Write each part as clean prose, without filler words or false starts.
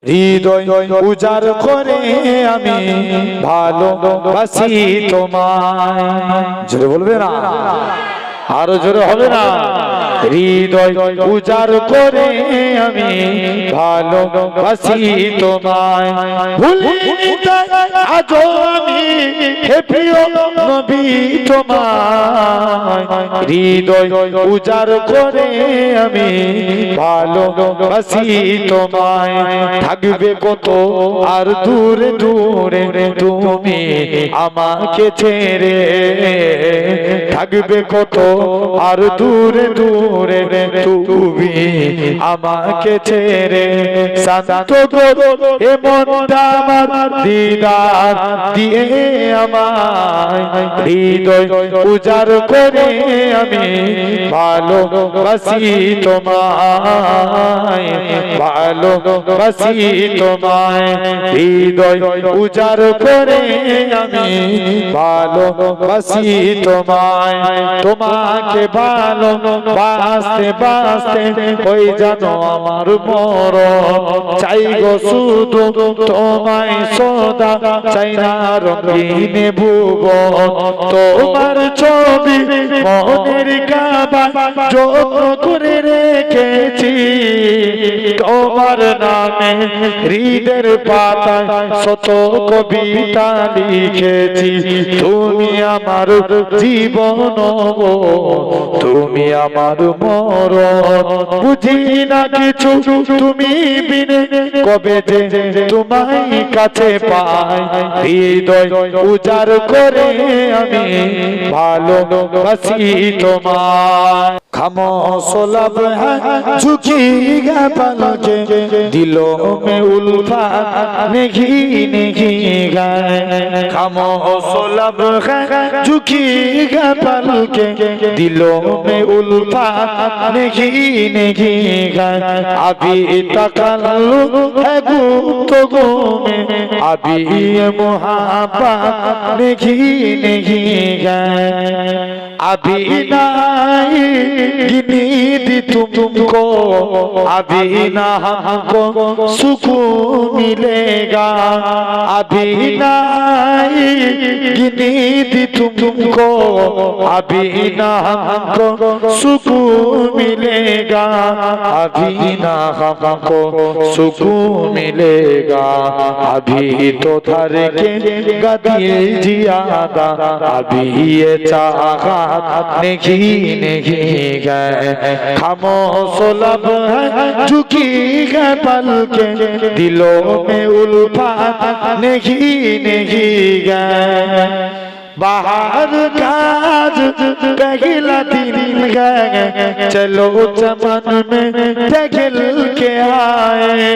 হৃদয় উজাড় করে আমি ভালোবাসি তোমায়। জোরে বলবে না, আরো জোরে হবে না? হৃদয় উজাড় করে আমি ভালোবাসি তোমায়, ভুলিনি আজও আমি হে প্রিয় নবী তোমায়। হৃদয় উজাড় করে আমি ভালোবাসি তোমায়, থাকবে কত আর দূরে দূরে তুমি আমাকে ছেড়ে, থাকবে কত আর দূরে দূরে তুমি আমাকে ছেড়ে। শান্ত করো এ মনটা আমার, দিদার দিয়ে আমায়, হৃদয় উজাড় করে আমি ভালোবাসি তোমায়, ভালোবাসি তোমায়। হৃদয় উজাড় করে আমি ভালোবাসি তোমায়, তোমাকে ভালোবাসতে বাসতে ওই জানো আমার মরণ। চাই গো শুধু তোমায় সদা, চাই না রঙিন ভুবন। তোমার ছবি মনের কাবা যত্ন করে রেখেছি, তোমার নামে হৃদের পাতায় শত কবিতা লিখেছি। তুমি আমার জীবন, তুমি আমার মরণ, বুঝি না কিছু তুমি বিনে কবে যে তোমায় কাছে পাই। হৃদয় উজাড় করে আমি ভালোবাসি তোমায়। खामोश लब है झुकीगा पलके, दिलों में उल्फत नहीं नहीं गए। खामोश लब है झुकीगा पलके, दिलों में उल्फत नहीं नहीं गए। अभी तकल्लुफ है गुफ्तगू में, अभी ये मुहब्बत नहीं नहीं गए। अभी नहीं गिनी दी तुमको, अभी ना हमको सुकून मिलेगा। अभी नहीं गिनी दी तुमको, अभी ना हमको सुकून मिलेगा। अभी ना हमको सुकून मिलेगा। अभी तो थर के गदिल जियादा, अभी ये चाहत नहीं नहीं गए। खामोश लब है झुकी है पलके, दिलों में उल्फत नहीं नहीं गए। बाहर काज पहला दिन गए, चलो चमन में टहल के आए।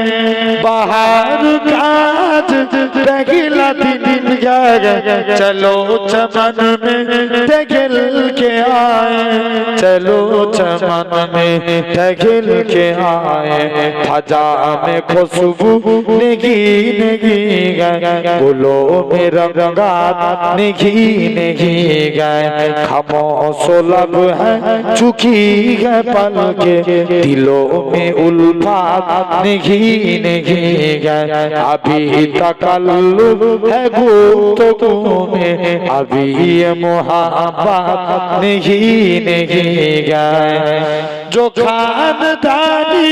बाहर काज पहला दिन गए, चलो चमन में टहल के आए। चलो चमन में टहल के आए। फजा में खुशबू नेगी नेगी गए, फूलों में रंगात नेगी नहीं गए। खामोश लब है झुकी है पलके, दिलों में उल्फत नहीं नहीं गए। अभी तकल्लुफ है गुफ्तगू में, अभी ये मुहब्बत नहीं नहीं गए। जो खानदानी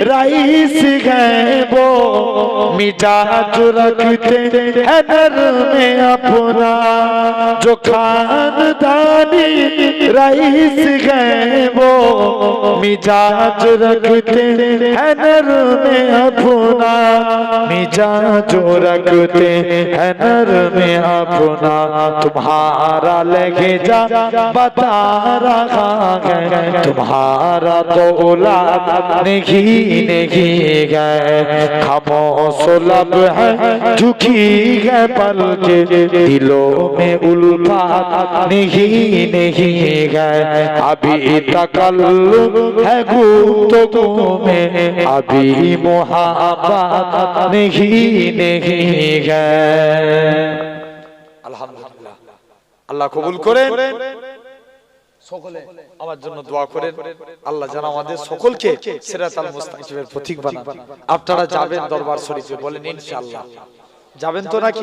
रईस गए वो मिजाज रखते हैं नर में अपना। जो खानदानी रईस गए वो मिजाज रखते हैं नर में अपना। मिजाज रखते हैं नर में अपना। तुम्हारा लहजा बता रहा है, तुम्हारा तो औलाद नहीं नहीं गए। खामोश लब है झुकी है पलके, दिलों में उल्फत नहीं नहीं गए। अभी तकल्लुफ है गुफ्तगू में, अभी मुहब्बत नहीं नहीं गए। अल्हम्दुलिल्लाह, अल्लाह कबूल करें। সকলে আমার জন্য দোয়া করেন, আল্লাহ যেন আমাদের সকলকে সিরাতাল মুস্তাকিমের পথিক বানান। আপনারা যাবেন দরবার শরীফে, বলেন ইনশাআল্লাহ যাবেন তো নাকি?